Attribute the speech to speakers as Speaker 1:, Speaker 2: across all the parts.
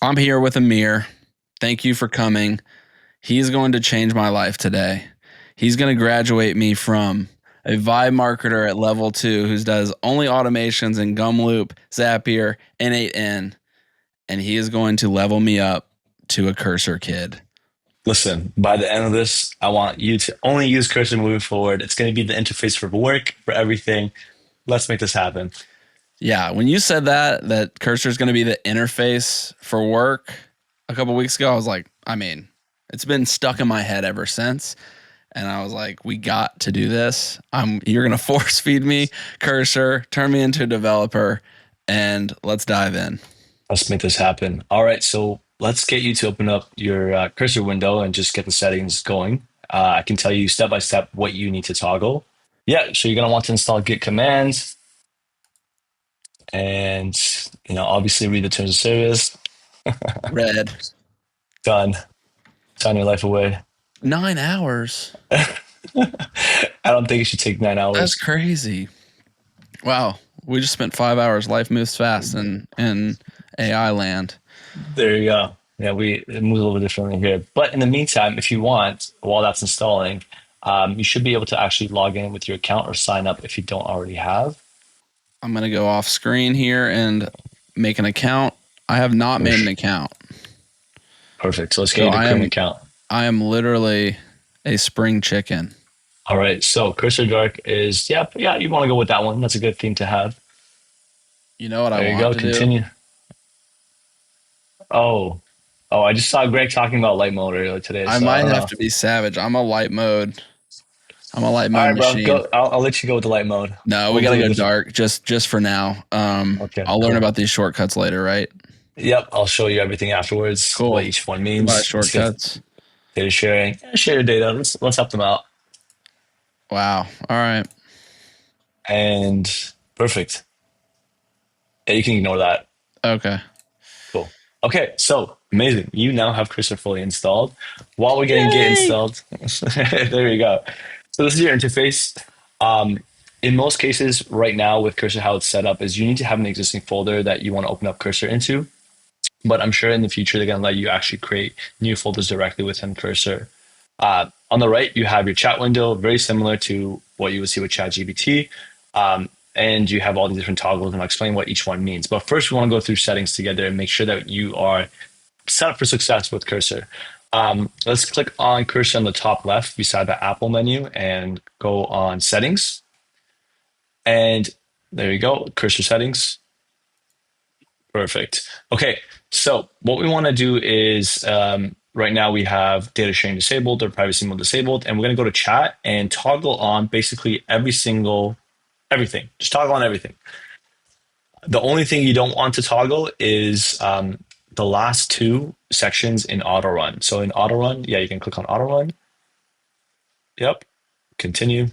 Speaker 1: I'm here with Amir. Thank you for coming. He's going to change my life today. He's going to graduate me from a vibe marketer at level 2 who does only automations in Gumloop, Zapier, and 8N, and he is going to level me up to a cursor kid.
Speaker 2: Listen, by the end of this, I want you to only use Cursor moving forward. It's going to be the interface for work, for everything. Let's make this happen.
Speaker 1: Yeah, when you said that cursor is going to be the interface for work a couple weeks ago, I was like, it's been stuck in my head ever since. And I was like, we got to do this. You're going to force feed me cursor, turn me into a developer, and let's dive in.
Speaker 2: Let's make this happen. All right, so let's get you to open up your Cursor window and just get the settings going. I can tell you step by step what you need to toggle. Yeah, so you're going to want to install Git commands and, obviously read the terms of service.
Speaker 1: Red.
Speaker 2: Done. Sign your life away.
Speaker 1: 9 hours.
Speaker 2: I don't think it should take 9
Speaker 1: That's
Speaker 2: hours.
Speaker 1: crazy. Wow. We just spent 5 hours. Life moves fast in AI land.
Speaker 2: There you go. Yeah, it moves a little bit differently here. But in the meantime, if you want, while that's installing, you should be able to actually log in with your account or sign up if you don't already have.
Speaker 1: I'm going to go off screen here and make an account. I have not made an account.
Speaker 2: Perfect. So let's get you to create an account.
Speaker 1: I am literally a spring chicken.
Speaker 2: All right. So Cursor Dark is, yeah, you want to go with that one. That's a good theme to have.
Speaker 1: You know what
Speaker 2: There
Speaker 1: I
Speaker 2: you
Speaker 1: want
Speaker 2: go.
Speaker 1: to
Speaker 2: Continue.
Speaker 1: do?
Speaker 2: I just saw Greg talking about light mode earlier today.
Speaker 1: I
Speaker 2: So
Speaker 1: might
Speaker 2: don't
Speaker 1: have
Speaker 2: know.
Speaker 1: to be savage. I'm a light mode
Speaker 2: All right, bro.
Speaker 1: machine.
Speaker 2: Go. I'll let you go with the light mode.
Speaker 1: No, we
Speaker 2: We'll
Speaker 1: gotta
Speaker 2: do
Speaker 1: go
Speaker 2: this.
Speaker 1: dark just for now.
Speaker 2: Okay.
Speaker 1: I'll learn
Speaker 2: Cool.
Speaker 1: about these shortcuts later, right?
Speaker 2: Yep. I'll show you everything afterwards.
Speaker 1: Cool.
Speaker 2: What each one
Speaker 1: Goodbye,
Speaker 2: means. Let's get
Speaker 1: shortcuts.
Speaker 2: data sharing. Yeah, share your data. Let's help them out.
Speaker 1: Wow. All right.
Speaker 2: And perfect. Yeah, you can ignore that.
Speaker 1: Okay.
Speaker 2: Cool. Okay, so amazing. You now have Cursor fully installed. While we're getting Git
Speaker 1: Yay!
Speaker 2: installed, there you go. So this is your interface. Um, in most cases, right now with Cursor, how it's set up is you need to have an existing folder that you want to open up Cursor into. But I'm sure in the future they're going to let you actually create new folders directly within Cursor. On the right, you have your chat window, very similar to what you would see with ChatGPT. And you have all these different toggles, and I'll explain what each one means. But first, we want to go through settings together and make sure that you are set up for success with Cursor. Let's click on Cursor on the top left beside the Apple menu and go on settings. And there you go, Cursor settings. Perfect. Okay, so what we want to do is right now we have data sharing disabled or privacy mode disabled, and we're going to go to chat and toggle on basically everything. Just toggle on everything. The only thing you don't want to toggle is the last two sections in auto run. So in auto run, yeah, you can click on auto run. Yep. Continue.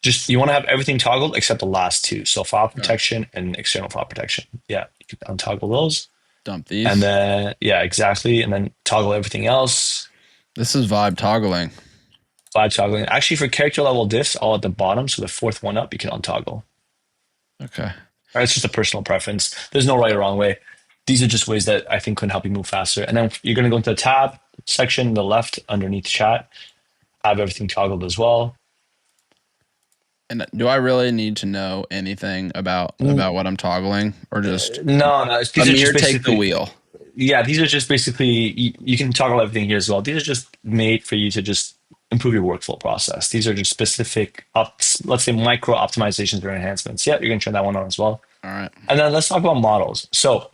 Speaker 2: Just you want to have everything toggled except the last two. So file protection and external file protection. Yeah, you can untoggle those.
Speaker 1: Dump these.
Speaker 2: And then, yeah, exactly. And then toggle everything else.
Speaker 1: This is vibe toggling.
Speaker 2: Vibe toggling. Actually, for character level diffs, all at the bottom. So the fourth one up, you can untoggle.
Speaker 1: Okay.
Speaker 2: All right, it's just a personal preference. There's no right or wrong way. These are just ways that I think can help you move faster. And then you're going to go into the tab section, the left underneath chat, have everything toggled as well.
Speaker 1: And do I really need to know anything about what I'm toggling, or just
Speaker 2: No, these are
Speaker 1: Amir
Speaker 2: just
Speaker 1: take the
Speaker 2: basically
Speaker 1: wheel?
Speaker 2: yeah. These are just basically you can toggle everything here as well. These are just made for you to just improve your workflow process. These are just specific, let's say micro optimizations or enhancements. Yeah, you're going to turn that one on as well.
Speaker 1: All right.
Speaker 2: And then let's talk about models. So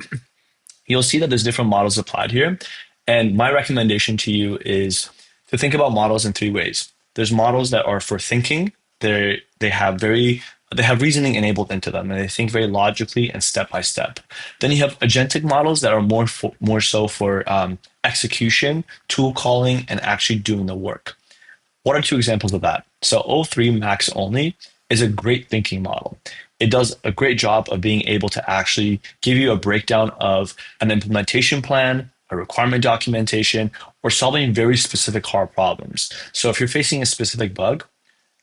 Speaker 2: you'll see that there's different models applied here. And my recommendation to you is to think about models in three ways. There's models that are for thinking. They have reasoning enabled into them, and they think very logically and step by step. Then you have agentic models that are more so for execution, tool calling, and actually doing the work. What are two examples of that? So O3 Max Only is a great thinking model. It does a great job of being able to actually give you a breakdown of an implementation plan, a requirement documentation, or solving very specific hard problems. So if you're facing a specific bug,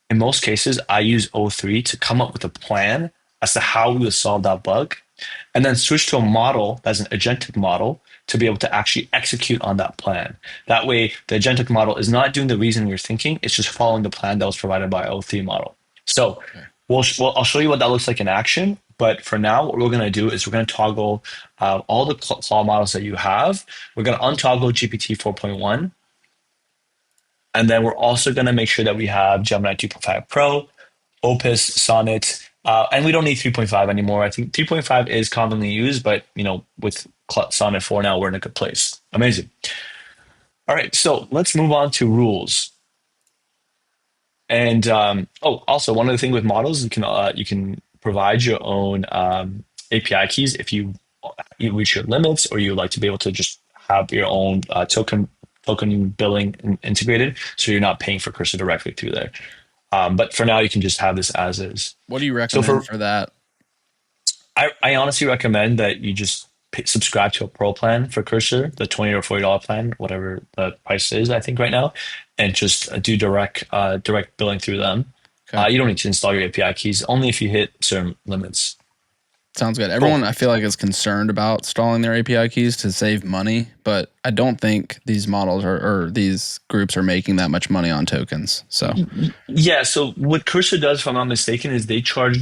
Speaker 2: in most cases, I use O3 to come up with a plan as to how we would solve that bug and then switch to a model that's an agentic model to be able to actually execute on that plan. That way, the agentic model is not doing the reason you're thinking, it's just following the plan that was provided by O3 model. So
Speaker 1: Okay.
Speaker 2: I'll show you what that looks like in action. But for now, what we're going to do is we're going to toggle all the Claude models that you have. We're going to untoggle GPT 4.1. And then we're also going to make sure that we have Gemini 2.5 Pro, Opus, Sonnet, and we don't need 3.5 anymore. I think 3.5 is commonly used, but with Sonnet 4 now, we're in a good place. Amazing. All right, so let's move on to rules. And also one other thing with models, you can provide your own API keys if you reach your limits, or you like to be able to just have your own token billing integrated, so you're not paying for Cursor directly through there. But for now, you can just have this as is.
Speaker 1: What do you
Speaker 2: So
Speaker 1: recommend for that?
Speaker 2: I honestly recommend that you just subscribe to a pro plan for Cursor, the $20 or $40 plan, whatever the price is, I think right now, and just do direct billing through them.
Speaker 1: Okay.
Speaker 2: You don't need to install your API keys, only if you hit certain limits.
Speaker 1: Sounds good.
Speaker 2: Cool.
Speaker 1: Everyone, I feel like, is concerned about installing their API keys to save money, but I don't think these models or these groups are making that much money on tokens. So
Speaker 2: Yeah. So what Cursor does, if I'm not mistaken, is they charge.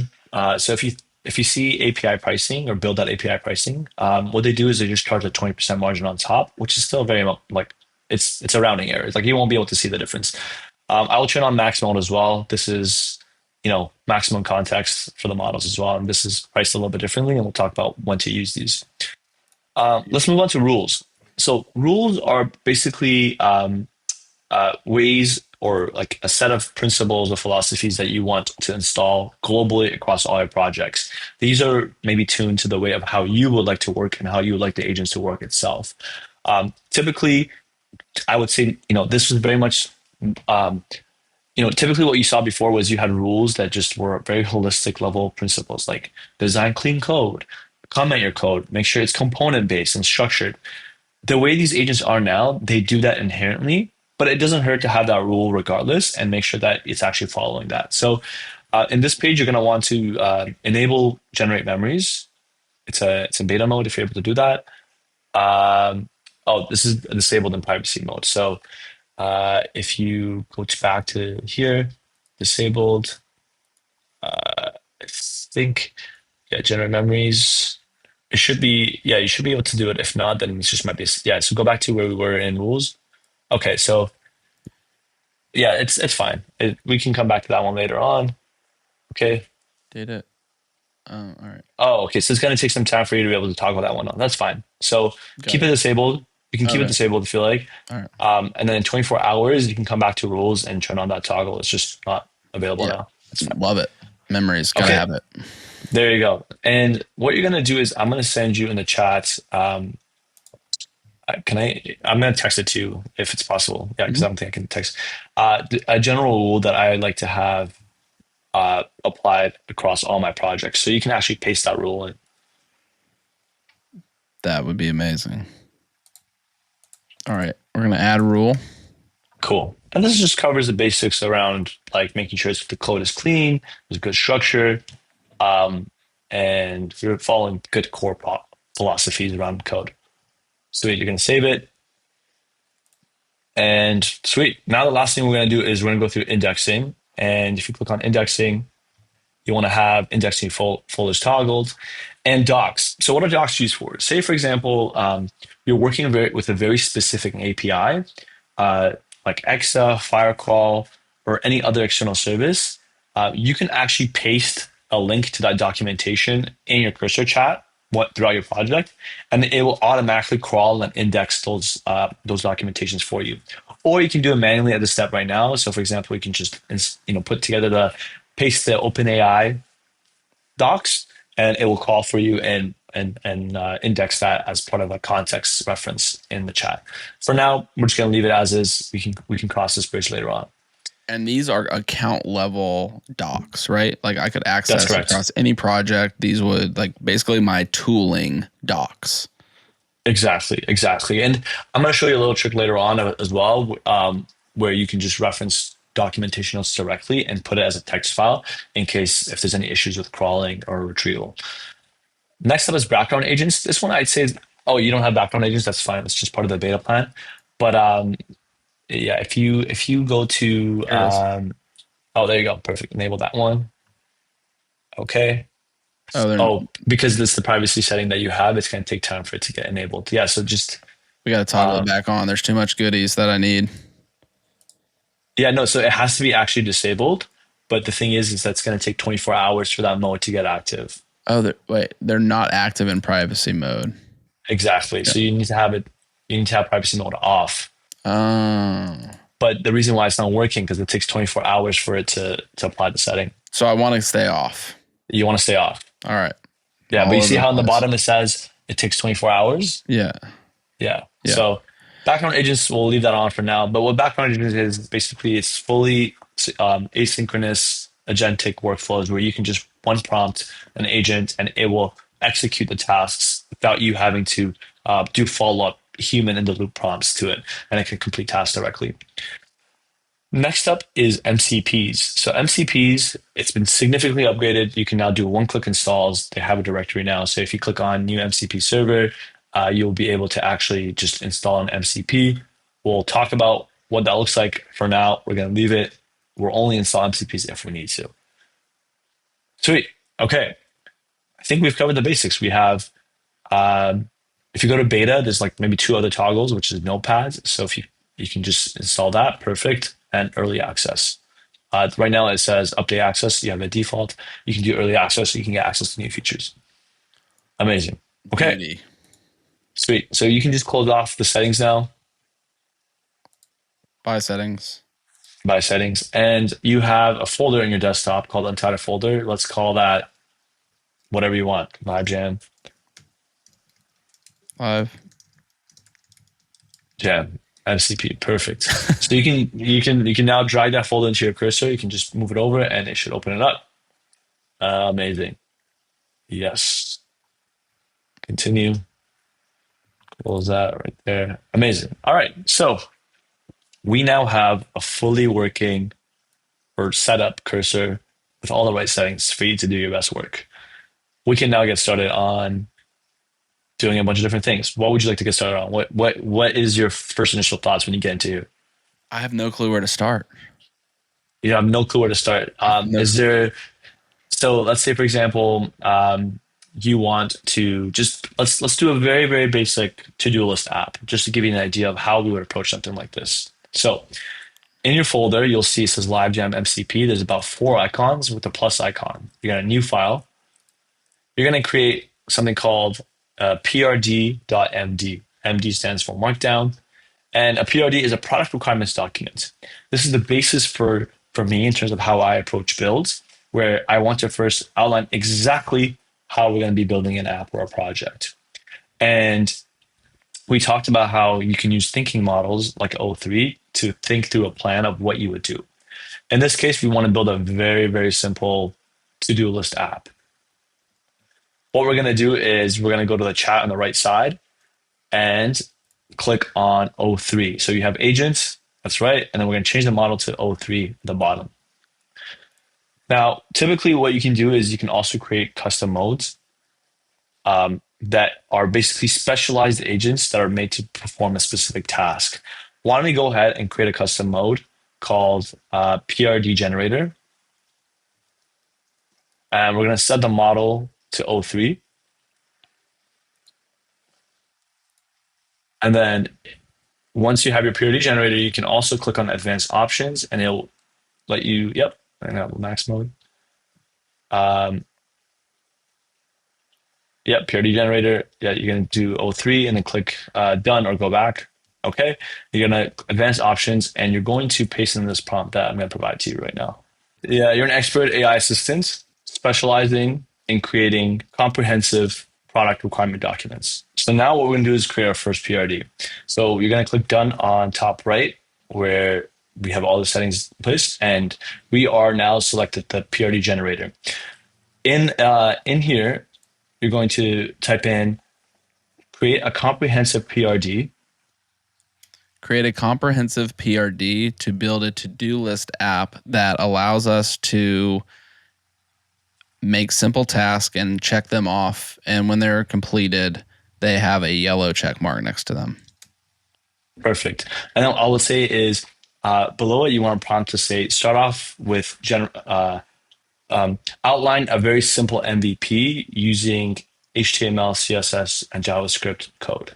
Speaker 2: So if you see API pricing or build out API pricing, what they do is they just charge a 20% margin on top, which is still very like it's a rounding error. It's like you won't be able to see the difference. I will turn on max mode as well. This is maximum context for the models as well, and this is priced a little bit differently, and we'll talk about when to use these. Let's move on to rules. So rules are basically ways or like a set of principles or philosophies that you want to install globally across all your projects. These are maybe tuned to the way of how you would like to work and how you would like the agents to work itself. Typically, I would say, this was very much, typically what you saw before was you had rules that just were very holistic level principles, like design clean code, comment your code, make sure it's component based and structured. The way these agents are now, they do that inherently, but it doesn't hurt to have that rule regardless and make sure that it's actually following that. So in this page, you're going to want to enable generate memories. It's in beta mode if you're able to do that. This is disabled in privacy mode. So if you go back to here, disabled, I think, generate memories. It should be, you should be able to do it. If not, then it just might be, so go back to where we were in rules. Okay, so it's fine. We can come back to that one later on. Okay.
Speaker 1: did it. All right.
Speaker 2: Oh, okay. So it's going to take some time for you to be able to toggle that one on. That's fine. So keep it disabled. You can keep it disabled if you like.
Speaker 1: All right.
Speaker 2: And then in 24 hours, you can come back to rules and turn on that toggle. It's just not available now.
Speaker 1: Love it. Memories. Gotta have it.
Speaker 2: There you go. And what you're going to do is I'm going to send you in the chat. I'm going to text it to you if it's possible. Yeah, because I don't think I can text. A general rule that I like to have applied across all my projects. So you can actually paste that rule in.
Speaker 1: That would be amazing. All right. We're going to add a rule.
Speaker 2: Cool. And this just covers the basics around like making sure the code is clean, there's good structure, and you're following good core philosophies around code. Sweet. You're going to save it. And sweet. Now the last thing we're going to do is we're going to go through indexing. And if you click on indexing, you want to have indexing folders toggled and docs. So what are docs used for? Say, for example, you're working with a very specific API, like Exa, Firecrawl, or any other external service. You can actually paste a link to that documentation in your Cursor chat throughout your project, and it will automatically crawl and index those documentations for you. Or you can do it manually at the step right now. So for example, we can just put together paste the OpenAI docs, and it will call for you and index that as part of a context reference in the chat. For now, we're just going to leave it as is. We can cross this bridge later on.
Speaker 1: And these are account level docs, right? Like I could access across any project. These would like basically my tooling docs.
Speaker 2: Exactly. And I'm going to show you a little trick later on as well, where you can just reference documentation notes directly and put it as a text file in case if there's any issues with crawling or retrieval. Next up is background agents. This one I'd say is, oh, you don't have background agents, that's fine. It's just part of the beta plan. But yeah, if you go to
Speaker 1: Here it is.
Speaker 2: oh, there you go. Perfect. Enable that one. Okay.
Speaker 1: Oh,
Speaker 2: Oh, because this is the privacy setting that you have, it's going to take time for it to get enabled. Yeah, so just
Speaker 1: we got to toggle it back on. There's too much goodies that I need.
Speaker 2: yeah, no, so it has to be actually disabled. But the thing is that's going to take 24 hours for that mode to get active.
Speaker 1: Oh, wait, they're not active in privacy mode.
Speaker 2: Exactly.
Speaker 1: Yeah.
Speaker 2: So you need to have it, you need to have privacy mode off.
Speaker 1: Oh.
Speaker 2: But the reason why it's not working because it takes 24 hours for it to apply the setting.
Speaker 1: So I want to stay off.
Speaker 2: You want to stay off.
Speaker 1: All right.
Speaker 2: Yeah,
Speaker 1: All
Speaker 2: but you
Speaker 1: over
Speaker 2: see
Speaker 1: the
Speaker 2: how on the
Speaker 1: place.
Speaker 2: bottom it says it takes 24 hours?
Speaker 1: Yeah.
Speaker 2: Yeah.
Speaker 1: Yeah.
Speaker 2: So background agents, we'll leave that on for now. But what background agents is basically it's fully asynchronous agentic workflows where you can just one prompt an agent and it will execute the tasks without you having to do follow-up human in the loop prompts to it, and it can complete tasks directly. Next up is MCPs. So MCPs, it's been significantly upgraded. You can now do one-click installs. They have a directory now. So if you click on new MCP server, you'll be able to actually just install an MCP. We'll talk about what that looks like. For now, we're going to leave it. We'll only install MCPs if we need to. Sweet. Okay. I think we've covered the basics. We have, if you go to beta, there's like maybe two other toggles, which is notepads. So if you can just install that, perfect, and early access. Right now it says update access. You have a default. You can do early access so you can get access to new features. Amazing. Okay.
Speaker 1: Beauty.
Speaker 2: Sweet. So you can just close off the settings now.
Speaker 1: By settings.
Speaker 2: By settings. And you have a folder in your desktop called untitled folder. Let's call that whatever you want. Live Jam. Jam. MCP. Perfect. So you can now drag that folder into your cursor. You can just move it over and it should open it up. Amazing. Yes. Continue. Close that right there. Amazing. All right. So we now have a fully working or set up cursor with all the right settings for you to do your best work. We can now get started on doing a bunch of different things. What would you like to get started on? What is your first initial thoughts when you get into it?
Speaker 1: I have no clue where to start.
Speaker 2: You have no clue where to start.
Speaker 1: No.
Speaker 2: Is there, so let's say for example, you want to just let's do a very, very basic to-do list app, just to give you an idea of how we would approach something like this. So in your folder, you'll see it says LiveJam MCP. There's about 4 icons with the plus icon. You got a new file. You're going to create something called prd.md. MD stands for Markdown. And a PRD is a product requirements document. This is the basis for me in terms of how I approach builds, where I want to first outline exactly how we're going to be building an app or a project. And we talked about how you can use thinking models like O3 to think through a plan of what you would do. In this case, we want to build a very, very simple to-do list app. What we're going to do is we're going to go to the chat on the right side and click on O3. So you have agents, that's right. And then we're going to change the model to O3 at the bottom. Now, typically what you can do is you can also create custom modes that are basically specialized agents that are made to perform a specific task. Why don't we go ahead and create a custom mode called PRD generator. And we're going to set the model to O3. And then once you have your PRD generator, you can also click on advanced options and it'll let you, yep, and have max mode. Yep, PRD generator. Yeah, you're going to do O3 and then click done or go back. Okay, you're going to advanced options and you're going to paste in this prompt that I'm going to provide to you right now. Yeah, you're an expert AI assistant specializing in creating comprehensive product requirement documents. So now what we're going to do is create our first PRD. So you're going to click done on top right where we have all the settings in place, and we are now selected the PRD generator. In here, you're going to type in create a comprehensive PRD.
Speaker 1: Create a comprehensive PRD to build a to-do list app that allows us to make simple tasks and check them off. And when they're completed, they have a yellow check mark next to them.
Speaker 2: Perfect. And then all I would say is below it, you want to prompt to say, start off with outline a very simple MVP using HTML, CSS, and JavaScript code.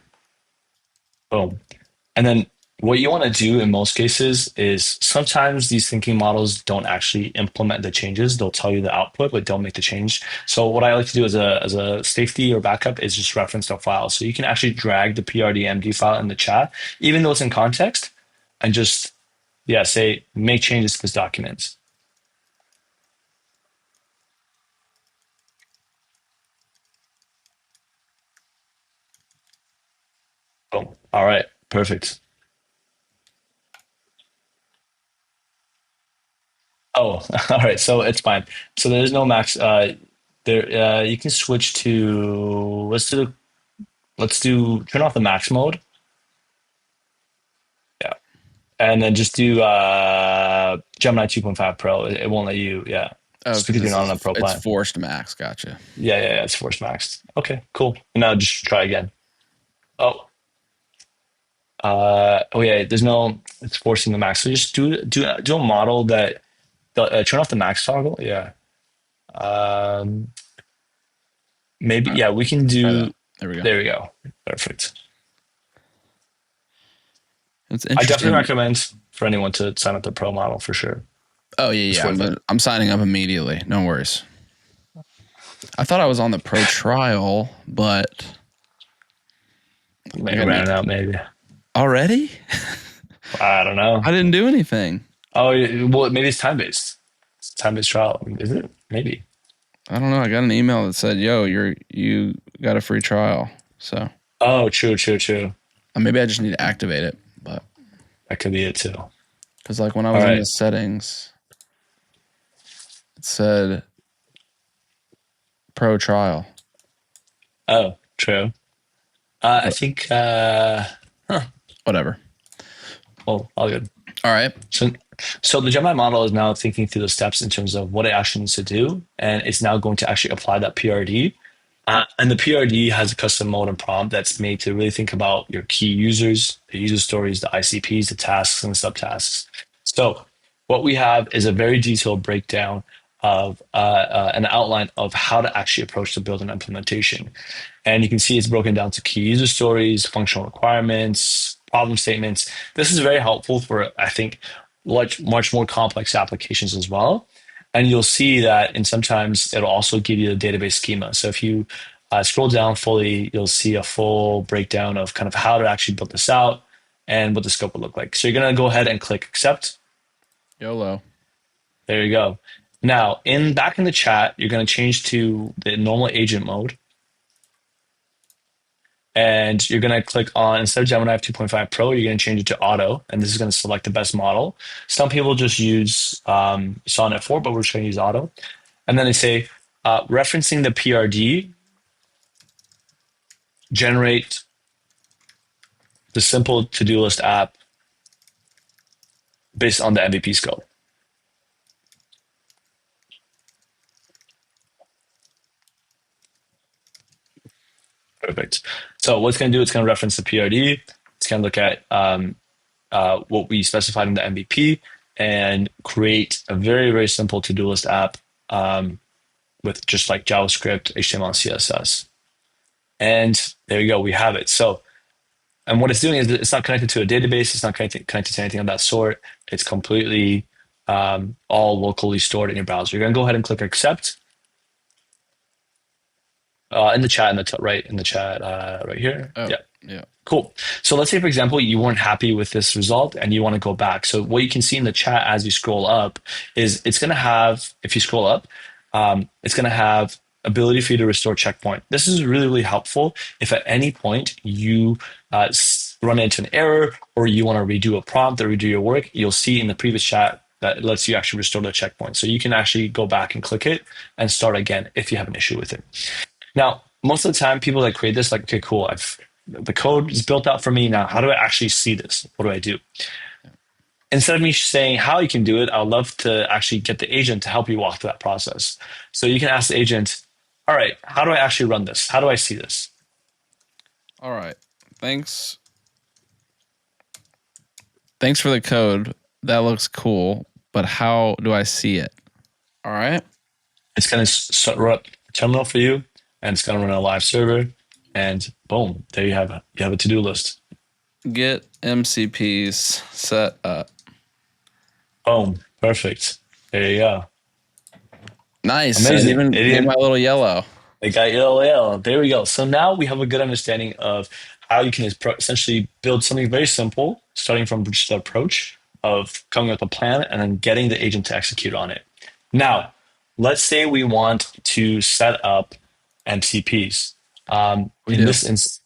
Speaker 2: Boom. And then what you want to do in most cases is sometimes these thinking models don't actually implement the changes. They'll tell you the output, but don't make the change. So what I like to do as a safety or backup is just reference the file. So you can actually drag the PRDMD file in the chat, even though it's in context, and just, yeah, say, make changes to this document. Boom. All right. Perfect. Oh, all right. So it's fine. So there's no max. You can switch to let's do turn off the max mode. Yeah, and then just do Gemini 2.5 Pro. It won't let you. Yeah,
Speaker 1: Oh,
Speaker 2: just
Speaker 1: because
Speaker 2: because you're not on a pro
Speaker 1: it's
Speaker 2: plan.
Speaker 1: forced max. Gotcha.
Speaker 2: Yeah. It's force maxed. Okay, cool. Now just try again. Oh, oh yeah. There's no. It's forcing the max. So just do a model that turn off the max toggle. Yeah. Um, maybe.
Speaker 1: All right,
Speaker 2: Yeah, we can
Speaker 1: let's try that.
Speaker 2: do.
Speaker 1: There we go.
Speaker 2: There we go. Perfect.
Speaker 1: It's
Speaker 2: I definitely
Speaker 1: interesting.
Speaker 2: recommend for anyone to sign up the pro model for sure.
Speaker 1: Oh
Speaker 2: It's
Speaker 1: yeah.
Speaker 2: worth it.
Speaker 1: I'm signing up immediately. No worries. I thought I was on the pro trial, but
Speaker 2: Maybe ran it out, maybe.
Speaker 1: already?
Speaker 2: I don't know.
Speaker 1: I didn't do anything.
Speaker 2: Oh, well, maybe it's time based. It's time based trial. Is it? Maybe.
Speaker 1: I don't know. I got an email that said, "Yo, you got a free trial." So
Speaker 2: Oh, true.
Speaker 1: maybe I just need to activate it. But
Speaker 2: That could be it too.
Speaker 1: because like when I
Speaker 2: All
Speaker 1: was in
Speaker 2: right.
Speaker 1: the settings, it said pro trial.
Speaker 2: Oh, true. I think.
Speaker 1: Whatever.
Speaker 2: Well, all good.
Speaker 1: All right.
Speaker 2: So the Gemini model is now thinking through the steps in terms of what it actually needs to do, and it's now going to actually apply that PRD. And the PRD has a custom mode and prompt that's made to really think about your key users, the user stories, the ICPs, the tasks, and the subtasks. So what we have is a very detailed breakdown of an outline of how to actually approach the build and implementation. And you can see it's broken down to key user stories, functional requirements, problem statements. This is very helpful for, I think, much more complex applications as well. And you'll see that, and sometimes it'll also give you the database schema. So if you scroll down fully, you'll see a full breakdown of kind of how to actually build this out and what the scope will look like. So you're going to go ahead and click accept.
Speaker 1: YOLO.
Speaker 2: There you go. Now, back in the chat, you're going to change to the normal agent mode. And you're going to click on, instead of Gemini 2.5 Pro, you're going to change it to auto. And this is going to select the best model. Some people just use Sonnet 4, but we're just going to use auto. And then they say, referencing the PRD, generate the simple to-do list app based on the MVP scope. Perfect. So what it's going to do, it's going to reference the PRD. It's going to look at what we specified in the MVP and create a very, very simple to-do list app with just like JavaScript, HTML, and CSS. And there you go, we have it. So, and what it's doing is it's not connected to a database. It's not connected to anything of that sort. It's completely all locally stored in your browser. You're going to go ahead and click accept. In the chat, right here.
Speaker 1: Oh,
Speaker 2: yeah.
Speaker 1: yeah.
Speaker 2: Cool. So let's say, for example, you weren't happy with this result and you want to go back. So what you can see in the chat as you scroll up is it's going to have, if you scroll up, it's going to have ability for you to restore checkpoint. This is really, really helpful if at any point you run into an error or you want to redo a prompt or redo your work, you'll see in the previous chat that it lets you actually restore the checkpoint. So you can actually go back and click it and start again if you have an issue with it. Now, most of the time, people that create this, like, okay, cool, the code is built out for me now. How do I actually see this? What do I do? instead of me saying how you can do it, I'd love to actually get the agent to help you walk through that process. So you can ask the agent, all right, how do I actually run this? How do I see this?
Speaker 1: All right. Thanks. Thanks for the code. That looks cool, but how do I see it? All right.
Speaker 2: It's going to run up a terminal for you, and it's going to run a live server, and boom, there you have it. You have a to-do list.
Speaker 1: Get MCPs set up.
Speaker 2: Boom, perfect. There you go.
Speaker 1: Nice.
Speaker 2: Amazing.
Speaker 1: It even gave my little yellow.
Speaker 2: They got yellow. There we go. So now we have a good understanding of how you can essentially build something very simple, starting from just the approach of coming up with a plan and then getting the agent to execute on it. Now, let's say we want to set up MCPs.
Speaker 1: We
Speaker 2: in
Speaker 1: do.
Speaker 2: this instance,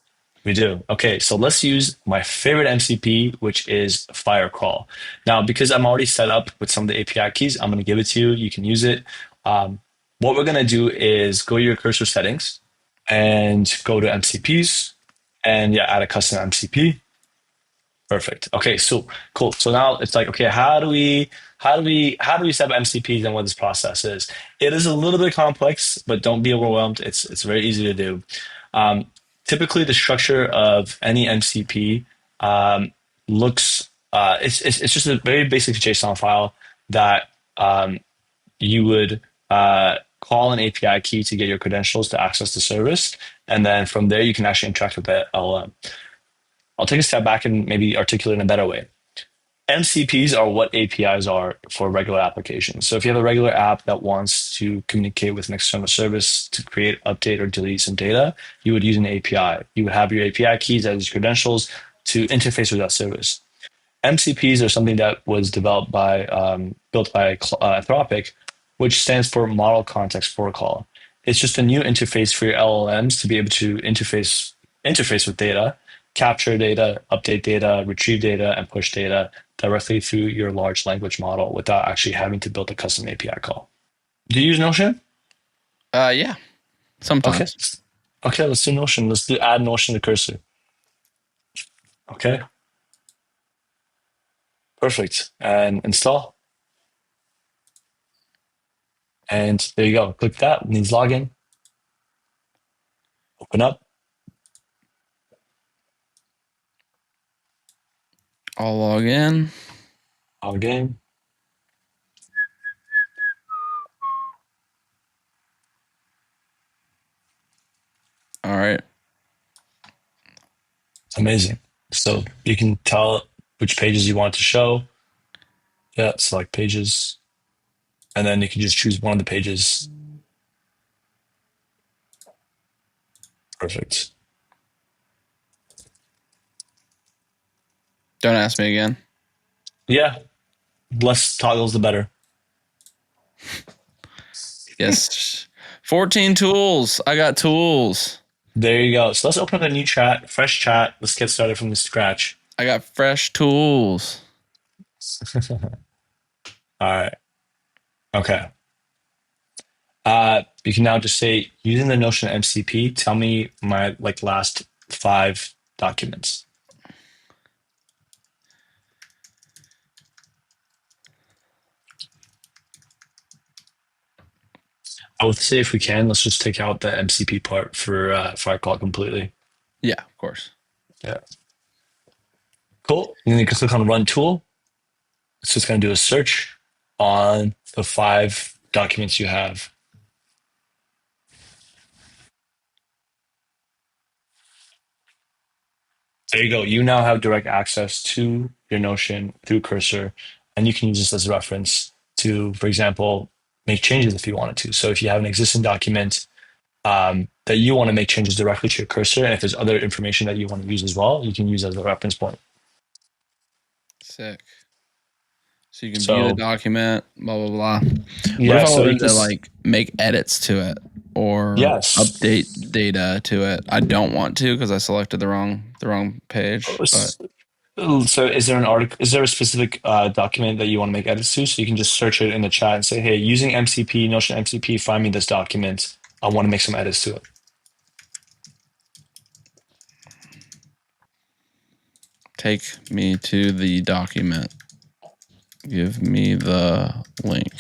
Speaker 2: we do. Okay, so let's use my favorite MCP, which is Firecrawl. Now, because I'm already set up with some of the API keys, I'm going to give it to you. You can use it. What we're going to do is go to your cursor settings and go to MCPs and yeah, add a custom MCP. Perfect. Okay, so cool. So now it's like, okay, how do we set up MCPs and what this process is? It is a little bit complex, but don't be overwhelmed. It's very easy to do. Typically, the structure of any MCP looks it's just a very basic JSON file that you would call an API key to get your credentials to access the service, and then from there you can actually interact with the LLM. I'll take a step back and maybe articulate in a better way. MCPs are what APIs are for regular applications. So if you have a regular app that wants to communicate with an external service to create, update, or delete some data, you would use an API. You would have your API keys as your credentials to interface with that service. MCPs are something that was developed by, built by Anthropic, which stands for Model Context Protocol. It's just a new interface for your LLMs to be able to interface with data, capture data, update data, retrieve data, and push data directly through your large language model without actually having to build a custom API call. Do you use Notion?
Speaker 1: Yeah.
Speaker 2: Okay.
Speaker 1: Sometimes.
Speaker 2: Okay, let's do Notion. Let's add Notion to cursor. Okay. Perfect. And install. And there you go. Click that. It needs login. Open up.
Speaker 1: I'll log in.
Speaker 2: Log in.
Speaker 1: All right.
Speaker 2: Amazing. So you can tell which pages you want to show. Yeah, select pages. And then you can just choose one of the pages. Perfect.
Speaker 1: Don't ask me again.
Speaker 2: Yeah, less toggles, the better.
Speaker 1: Yes. 14 tools. I got tools.
Speaker 2: There you go. So let's open up a new chat, fresh chat. Let's get started from the scratch.
Speaker 1: I got fresh tools.
Speaker 2: All right. Okay. You can now just say, using the Notion MCP, tell me my last 5 documents. I would say if we can, let's just take out the MCP part for Firecall completely.
Speaker 1: Yeah, of course.
Speaker 2: Yeah. Cool. And then you can click on Run Tool. It's just going to do a search on the 5 documents you have. There you go. You now have direct access to your Notion through Cursor, and you can use this as a reference to, for example, make changes if you wanted to. So if you have an existing document that you want to make changes directly to your cursor, and if there's other information that you want to use as well, you can use as a reference point.
Speaker 1: Sick. So you can view the document, blah, blah, blah.
Speaker 2: Yeah,
Speaker 1: what if I
Speaker 2: so
Speaker 1: wanted to make edits to it or update data to it? I don't want to because I selected the wrong page.
Speaker 2: So is there an article? Is there a specific document that you want to make edits to? So you can just search it in the chat and say, "Hey, using MCP, Notion MCP, find me this document. I want to make some edits to it."
Speaker 1: Take me to the document. Give me the link.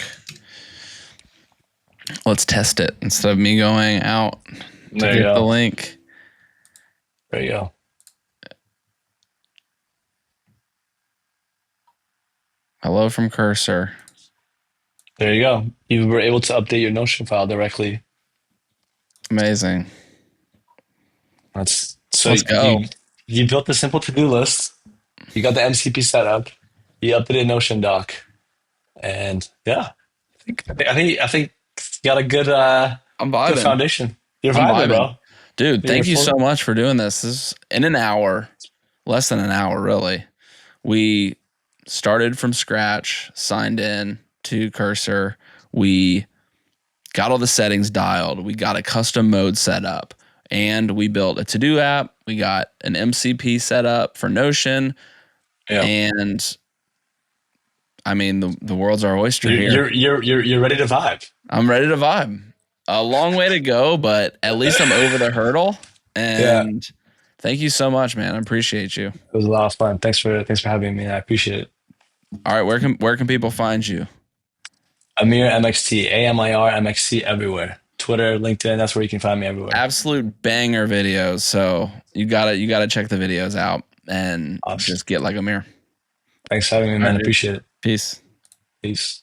Speaker 1: Let's test it instead of me going out to
Speaker 2: There you
Speaker 1: get the
Speaker 2: go.
Speaker 1: link.
Speaker 2: There you go.
Speaker 1: Hello from Cursor.
Speaker 2: There you go. You were able to update your Notion file directly.
Speaker 1: Amazing.
Speaker 2: That's so
Speaker 1: Let's go.
Speaker 2: you built a simple to-do list. You got the MCP set up. You updated Notion doc, and yeah, I think you got a
Speaker 1: I'm
Speaker 2: good
Speaker 1: vibing.
Speaker 2: foundation. You're
Speaker 1: I'm
Speaker 2: vibing,
Speaker 1: vibing.
Speaker 2: bro.
Speaker 1: Dude,
Speaker 2: You're
Speaker 1: thank you so
Speaker 2: full.
Speaker 1: much for doing this. This is in an hour, less than an hour, really. We started from scratch, signed in to Cursor. We got all the settings dialed. We got a custom mode set up, and we built a to-do app. We got an MCP set up for Notion,
Speaker 2: Yeah.
Speaker 1: and I mean the world's our oyster
Speaker 2: You're
Speaker 1: here.
Speaker 2: you're ready to vibe.
Speaker 1: I'm ready to vibe. A long way to go, but at least I'm over the hurdle.
Speaker 2: Yeah,
Speaker 1: And thank you so much, man. I appreciate you.
Speaker 2: it was a lot of fun. Thanks for having me. I appreciate it.
Speaker 1: All right, where can people find you?
Speaker 2: Amir MXT, AMIR MXT everywhere. Twitter, LinkedIn, that's where you can find me everywhere.
Speaker 1: Absolute banger videos. So you gotta check the videos out and
Speaker 2: Awesome.
Speaker 1: just get like a mirror.
Speaker 2: Thanks for having me,
Speaker 1: All right,
Speaker 2: man.
Speaker 1: dude.
Speaker 2: Appreciate it.
Speaker 1: Peace.
Speaker 2: Peace.